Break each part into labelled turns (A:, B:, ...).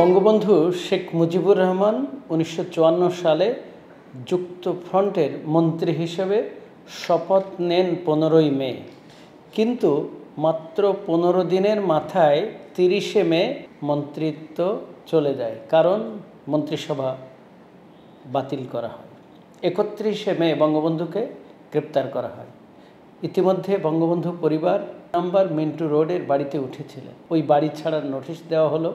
A: বঙ্গবন্ধু শেখ মুজিবুর রহমান 1954 সালে যুক্তফ্রন্টের মন্ত্রী হিসেবে শপথ নেন 15ই মে, কিন্তু মাত্র 15 দিনের মাথায় 30শে মে মন্ত্রিত্ব চলে যায়, কারণ মন্ত্রিসভা বাতিল করা হয়। 31শে মে বঙ্গবন্ধুকে গ্রেপ্তার করা হয়। ইতিমধ্যে বঙ্গবন্ধু পরিবার নাম্বার মিন্টু রোডের বাড়িতে উঠেছিলেন। ওই বাড়ি ছাড়ার নোটিশ দেওয়া হলো,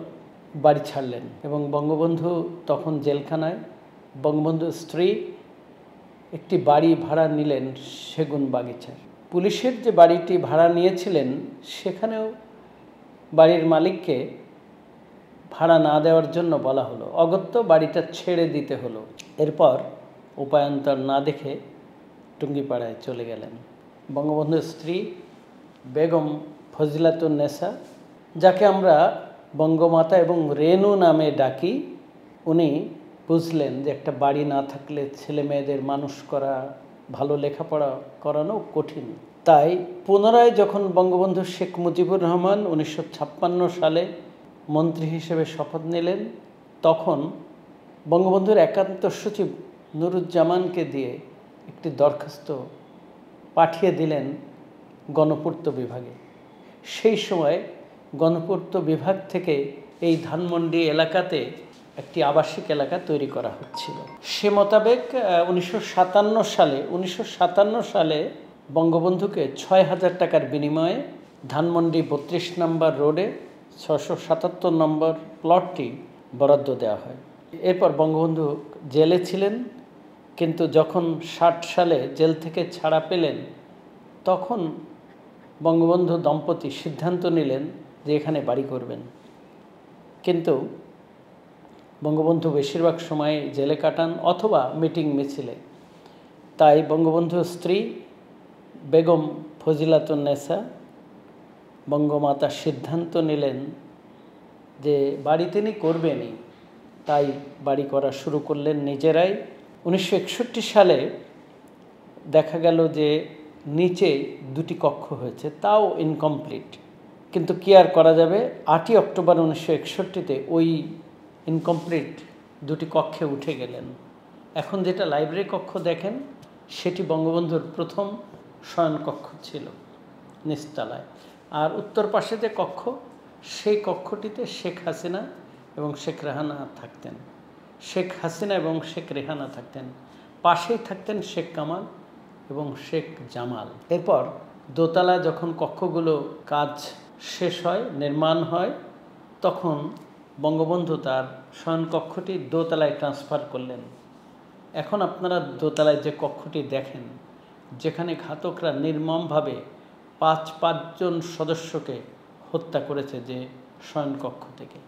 A: বাড়ি ছাড়লেন এবং বঙ্গবন্ধু তখন জেলখানায়। বঙ্গবন্ধুর স্ত্রী একটি বাড়ি ভাড়া নিলেন সেগুন বাগিচার। পুলিশের যে বাড়িটি ভাড়া নিয়েছিলেন সেখানেও বাড়ির মালিককে ভাড়া না দেওয়ার জন্য বলা হলো, অগত্যা বাড়িটা ছেড়ে দিতে হলো। এরপর উপায়ান্তর না দেখে টুঙ্গিপাড়ায় চলে গেলেন। বঙ্গবন্ধুর স্ত্রী বেগম ফজিলাতুন্নেসা, যাকে আমরা বঙ্গমাতা এবং রেনু নামে ডাকি, উনি বুঝলেন যে একটা বাড়ি না থাকলে ছেলে মেয়েদের মানুষ করা, ভালো লেখাপড়া করানো কঠিন। তাই পুনরায় যখন বঙ্গবন্ধু শেখ মুজিবুর রহমান 1956 সালে মন্ত্রী হিসেবে শপথ নিলেন, তখন বঙ্গবন্ধুর একান্ত সচিব নুরুজ্জামানকে দিয়ে একটি দরখাস্ত পাঠিয়ে দিলেন গণপূর্ত বিভাগে। সেই সময় গণপূর্ত বিভাগ থেকে এই ধানমন্ডি এলাকাতে একটি আবাসিক এলাকা তৈরি করা হচ্ছিল। সে মোতাবেক 1957 সালে বঙ্গবন্ধুকে 6,000 টাকার বিনিময়ে ধানমন্ডি 32 নম্বর রোডে 677 নম্বর প্লটটি বরাদ্দ দেওয়া হয়। এরপর বঙ্গবন্ধু জেলে ছিলেন, কিন্তু যখন 60 সালে জেল থেকে ছাড়া পেলেন, তখন বঙ্গবন্ধু দম্পতি সিদ্ধান্ত নিলেন যে এখানে বাড়ি করবেন। কিন্তু বঙ্গবন্ধু বেশিরভাগ সময় জেলে কাটান অথবা মিটিং মিছিলে। তাই বঙ্গবন্ধুর স্ত্রী বেগম ফজিলাতুন্নেসা, বঙ্গমাতা, সিদ্ধান্ত নিলেন যে বাড়ি তিনি করবেনই। তাই বাড়ি করা শুরু করলেন নিজেরাই। 1961 সালে দেখা গেল যে নিচে 2টি কক্ষ হয়েছে, তাও ইনকমপ্লিট। কিন্তু কি আর করা যাবে, 8ই অক্টোবর 1961-তে ওই ইনকমপ্লিট 2টি কক্ষে উঠে গেলেন। এখন যেটা লাইব্রেরি কক্ষ দেখেন, সেটি বঙ্গবন্ধুর প্রথম শয়নকক্ষ ছিল নিচতলায়। আর উত্তর পাশে যে কক্ষ, সেই কক্ষটিতে শেখ হাসিনা এবং শেখ রেহানা থাকতেন। শেখ হাসিনা এবং শেখ রেহানা থাকতেন, পাশেই থাকতেন শেখ কামাল এবং শেখ জামাল। এরপর দোতলা যখন কক্ষগুলো কাজ শেষ হয়, নির্মাণ হয়, তখন বঙ্গবন্ধু তার শয়নকক্ষটি দোতলায় ট্রান্সফার করলেন। এখন আপনারা দোতলায় যে কক্ষটি দেখেন, যেখানে ঘাতকরা নির্মমভাবে 5 জন সদস্যকে হত্যা করেছে, যে শয়নকক্ষ থেকে,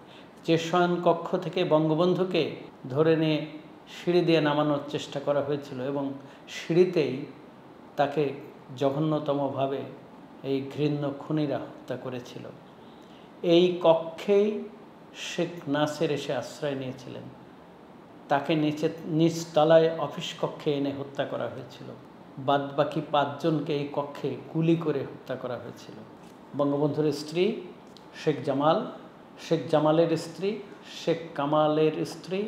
A: যে শয়নকক্ষ থেকে বঙ্গবন্ধুকে ধরে নিয়ে সিঁড়ি দিয়ে নামানোর চেষ্টা করা হয়েছিল এবং সিঁড়িতেই তাকে জঘন্যতমভাবে এই ঘৃণ্য খুনিরা হত্যা করেছিল। এই কক্ষেই শেখ নাসের এসে আশ্রয় নিয়েছিলেন। তাকে নিচতলায় অফিস কক্ষে এনে হত্যা করা হয়েছিল। বাদবাকি 5 জনকে এই কক্ষে গুলি করে হত্যা করা হয়েছিল। বঙ্গবন্ধুর স্ত্রী শেখ জামাল, শেখ জামালের স্ত্রী, শেখ কামালের স্ত্রী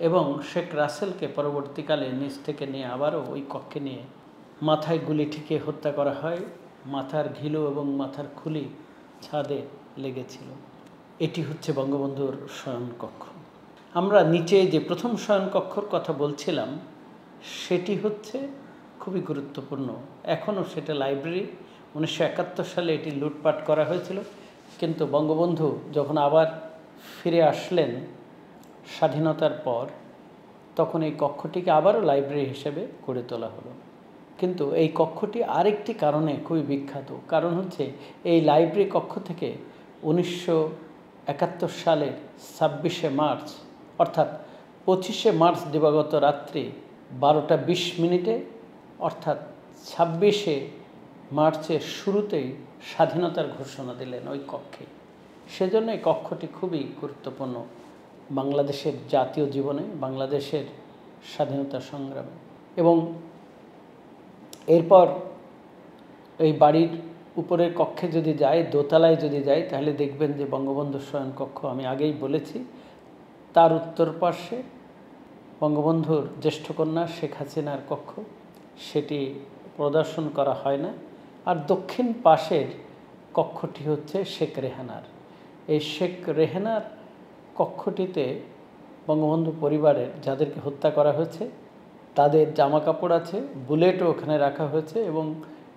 A: এবং শেখ রাসেলকে পরবর্তীকালে নিচ থেকে নিয়ে আবারও ওই কক্ষে নিয়ে মাথায় গুলি ঠেকিয়ে হত্যা করা হয়। মাথার ঘিলু এবং মাথার খুলি ছাদে লেগেছিল। এটি হচ্ছে বঙ্গবন্ধুর শয়নকক্ষ। আমরা নিচে যে প্রথম শয়নকক্ষর কথা বলছিলাম, সেটি হচ্ছে খুবই গুরুত্বপূর্ণ। এখনও সেটা লাইব্রেরি। 1971 সালে এটি লুটপাট করা হয়েছিল, কিন্তু বঙ্গবন্ধু যখন আবার ফিরে আসলেন স্বাধীনতার পর, তখন এই কক্ষটিকে আবারও লাইব্রেরি হিসেবে গড়ে তোলা হলো। কিন্তু এই কক্ষটি আরেকটি কারণে খুবই বিখ্যাত। কারণ হচ্ছে এই লাইব্রেরি কক্ষ থেকে 1971 সালের 26শে মার্চ, অর্থাৎ 25শে মার্চ দিবাগত রাত্রি 12টা 20 মিনিটে, অর্থাৎ 26শে মার্চের শুরুতেই স্বাধীনতার ঘোষণা দিলেন ওই কক্ষে। সেজন্য এই কক্ষটি খুবই গুরুত্বপূর্ণ বাংলাদেশের জাতীয় জীবনে, বাংলাদেশের স্বাধীনতা সংগ্রামে। এবং এরপর এই বাড়ির উপরের কক্ষে যদি যাই, দোতলায় যদি যাই, তাহলে দেখবেন যে বঙ্গবন্ধুর শয়নকক্ষ আমি আগেই বলেছি, তার উত্তর পার্শ্বে বঙ্গবন্ধুর জ্যেষ্ঠ কন্যা শেখ হাসিনার কক্ষ, সেটি প্রদর্শন করা হয় না। আর দক্ষিণ পাশের কক্ষটি হচ্ছে শেখ রেহানার। এই শেখ রেহানার কক্ষটিতে বঙ্গবন্ধু পরিবারের যাদেরকে হত্যা করা হয়েছে তাদের জামা কাপড় আছে, বুলেটও ওখানে রাখা হয়েছে এবং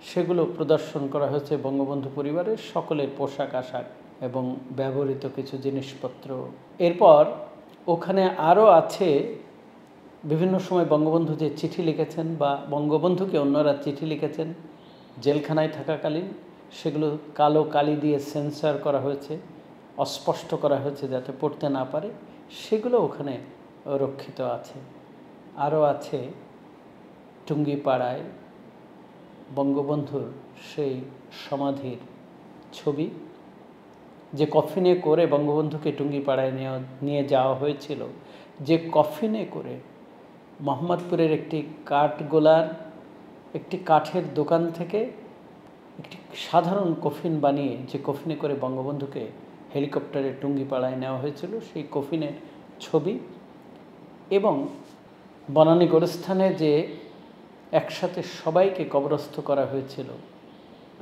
A: সেগুলো প্রদর্শন করা হয়েছে বঙ্গবন্ধু পরিবারের সকলের পোশাক আশাক এবং ব্যবহৃত কিছু জিনিসপত্র। এরপর ওখানে আরও আছে বিভিন্ন সময় বঙ্গবন্ধু যে চিঠি লিখেছেন বা বঙ্গবন্ধুকে অন্যরা চিঠি লিখেছেন জেলখানায় থাকাকালীন, সেগুলো কালো কালি দিয়ে সেন্সর করা হয়েছে, অস্পষ্ট করা হয়েছে যাতে পড়তে না পারে, সেগুলো ওখানে রক্ষিত আছে। আরও আছে টুঙ্গিপাড়ায় বঙ্গবন্ধুর সেই সমাধির ছবি, যে কফিনে করে বঙ্গবন্ধুকে টুঙ্গিপাড়ায় নিয়ে যাওয়া হয়েছিল, যে কফিনে করে মোহাম্মদপুরের একটি কাঠগোলার একটি কাঠের দোকান থেকে একটি সাধারণ কফিন বানিয়ে যে কফিনে করে বঙ্গবন্ধুকে হেলিকপ্টারে টুঙ্গিপাড়ায় নেওয়া হয়েছিল, সেই কফিনের ছবি। এবং বনানী গোরস্থানে যে একসাথে সবাইকে কবরস্থ করা হয়েছিল,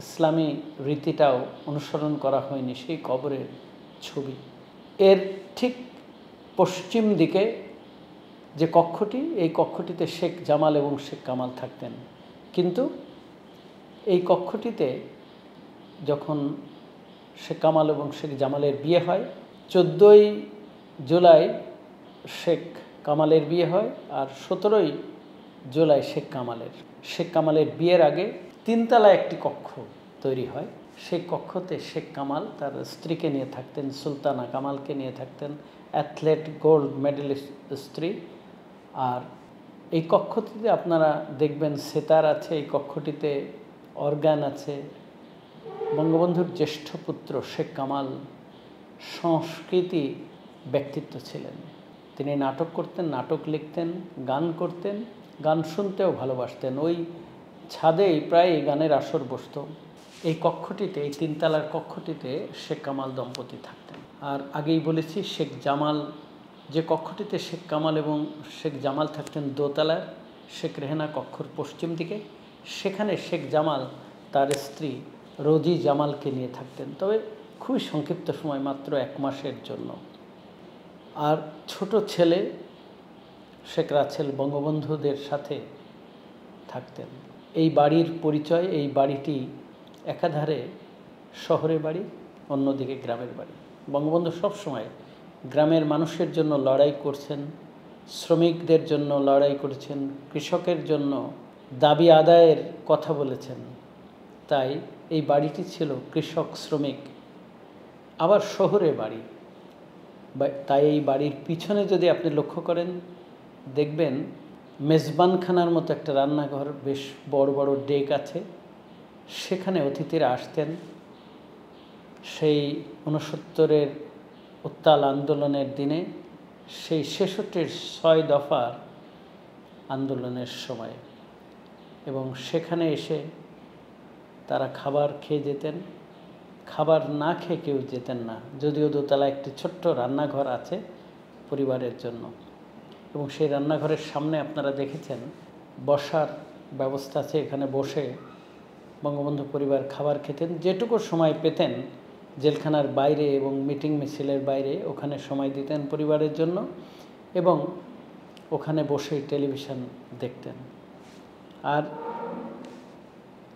A: ইসলামী রীতিটাও অনুসরণ করা হয়নি, সেই কবরের ছবি। এর ঠিক পশ্চিম দিকে যে কক্ষটি, এই কক্ষটিতে শেখ জামাল এবং শেখ কামাল থাকতেন। কিন্তু এই কক্ষটিতে যখন শেখ কামাল এবং শেখ জামালের বিয়ে হয়, 14ই জুলাই শেখ কামালের বিয়ে হয় আর 17ই জুলাই শেখ কামালের বিয়ের আগে 3 তলায় একটি কক্ষ তৈরি হয়। সেই কক্ষতে শেখ কামাল তার স্ত্রীকে নিয়ে থাকতেন, সুলতানা কামালকে নিয়ে থাকতেন, অ্যাথলেট গোল্ড মেডেলিস্ট স্ত্রী। আর এই কক্ষটিতে আপনারা দেখবেন সেতার আছে, এই কক্ষটিতে অর্গান আছে। বঙ্গবন্ধুর জ্যেষ্ঠ পুত্র শেখ কামাল সংস্কৃতি ব্যক্তিত্ব ছিলেন। তিনি নাটক করতেন, নাটক লিখতেন, গান করতেন, গান শুনতেও ভালোবাসতেন। ওই ছাদেই প্রায় গানের আসর বসত। এই কক্ষটিতে, এই 3 তলার কক্ষটিতে শেখ কামাল দম্পতি থাকতেন। আর আগেই বলেছি শেখ জামাল, যে কক্ষটিতে শেখ কামাল এবং শেখ জামাল থাকতেন দোতলার, শেখ রেহানা কক্ষর পশ্চিম দিকে, সেখানে শেখ জামাল তার স্ত্রী রোজি জামালকে নিয়ে থাকতেন, তবে খুবই সংক্ষিপ্ত সময়, মাত্র 1 মাসের জন্য। আর ছোট ছেলে শেখ রাসেল বঙ্গবন্ধুদের সাথে থাকতেন। এই বাড়ির পরিচয়, এই বাড়িটি একাধারে শহরের বাড়ি, অন্যদিকে গ্রামের বাড়ি। বঙ্গবন্ধু সবসময় গ্রামের মানুষের জন্য লড়াই করছেন, শ্রমিকদের জন্য লড়াই করেছেন, কৃষকের জন্য দাবি আদায়ের কথা বলেছেন। তাই এই বাড়িটি ছিল কৃষক শ্রমিক, আবার শহরে বাড়ি। তাই এই বাড়ির পিছনে যদি আপনি লক্ষ্য করেন, দেখবেন মেজবানখানার মতো একটা রান্নাঘর, বেশ বড় বড় ডেক আছে, সেখানে অতিথিরা আসতেন। সেই 69-এর উত্তাল আন্দোলনের দিনে, সেই 66-র 6 দফার আন্দোলনের সময়, এবং সেখানে এসে তারা খাবার খেয়ে যেতেন। খাবার না খেয়ে কেউ যেতেন না, যদিও দোতলায় একটি ছোট্ট রান্নাঘর আছে পরিবারের জন্য, এবং সেই রান্নাঘরের সামনে আপনারা দেখেছেন বসার ব্যবস্থা আছে। এখানে বসে বঙ্গবন্ধু পরিবার খাবার খেতেন, যেটুকু সময় পেতেন জেলখানার বাইরে এবং মিটিং মিছিলের বাইরে, ওখানে সময় দিতেন পরিবারের জন্য এবং ওখানে বসেই টেলিভিশন দেখতেন। আর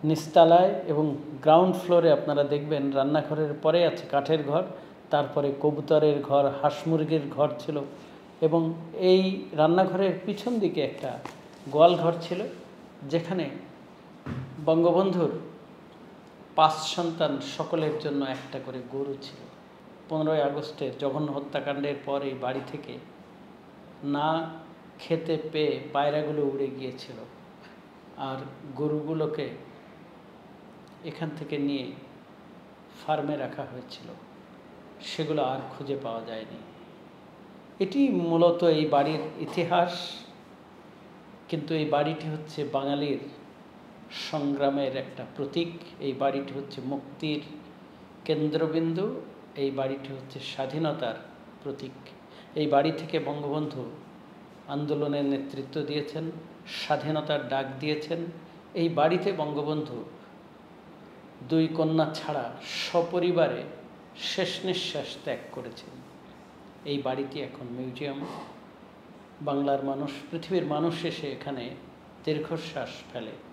A: নিচতলায় এবং গ্রাউন্ড ফ্লোরে আপনারা দেখবেন রান্নাঘরের পরে আছে কাঠের ঘর, তারপরে কবুতরের ঘর, হাঁস মুরগির ঘর ছিল, এবং এই রান্নাঘরের পিছন দিকে একটা গোয়াল ঘর ছিল, যেখানে বঙ্গবন্ধুর 5 সন্তান সকলের জন্য একটা করে গরু ছিল। 15ই আগস্টের জঘন্য হত্যাকাণ্ডের পর এই বাড়ি থেকে না খেতে পেয়ে পায়রাগুলো উড়ে গিয়েছিল, আর গরুগুলোকে এখান থেকে নিয়ে ফার্মে রাখা হয়েছিল, সেগুলো আর খুঁজে পাওয়া যায়নি। এটি মূলত এই বাড়ির ইতিহাস। কিন্তু এই বাড়িটি হচ্ছে বাঙালির সংগ্রামের একটা প্রতীক। এই বাড়িটি হচ্ছে মুক্তির কেন্দ্রবিন্দু, এই বাড়িটি হচ্ছে স্বাধীনতার প্রতীক। এই বাড়ি থেকে বঙ্গবন্ধু আন্দোলনের নেতৃত্ব দিয়েছেন, স্বাধীনতার ডাক দিয়েছেন। এই বাড়িতে বঙ্গবন্ধু দুই কন্যা ছাড়া সপরিবারে শেষ নিঃশ্বাস ত্যাগ করেছেন। এই বাড়িটি এখন মিউজিয়াম। বাংলার মানুষ, পৃথিবীর মানুষ এসে এখানে দীর্ঘশ্বাস ফেলে।